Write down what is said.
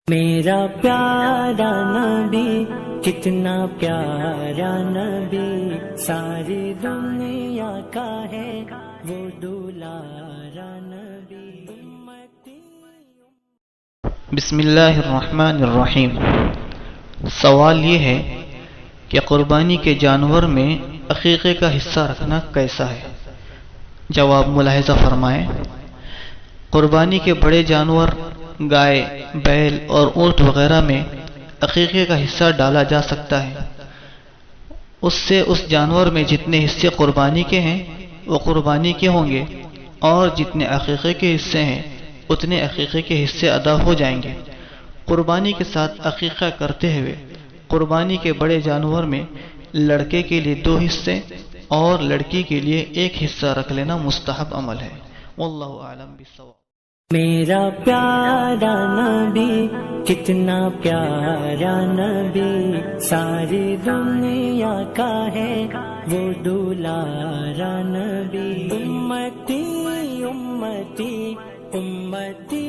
میرا پیارا نبی کتنا پیارا نبی، ساری دنیا کا ہے وہ دولارا نبی۔ بسم اللہ الرحمن الرحیم۔ سوال یہ ہے کہ قربانی کے جانور میں عقیقے کا حصہ رکھنا کیسا ہے؟ جواب ملاحظہ فرمائیں۔ قربانی کے بڑے جانور گائے، بیل اور اونٹ وغیرہ میں عقیقے کا حصہ ڈالا جا سکتا ہے۔ اس سے اس جانور میں جتنے حصے قربانی کے ہیں وہ قربانی کے ہوں گے، اور جتنے عقیقے کے حصے ہیں اتنے عقیقے کے حصے ادا ہو جائیں گے۔ قربانی کے ساتھ عقیقہ کرتے ہوئے قربانی کے بڑے جانور میں لڑکے کے لیے 2 حصے اور لڑکی کے لیے 1 حصہ رکھ لینا مستحب عمل ہے۔ واللہ اعلم بالصواب۔ میرا پیارا نبی کتنا پیارا نبی، ساری دنیا کا ہے وہ دولارا نبی۔ امتی امتی امتی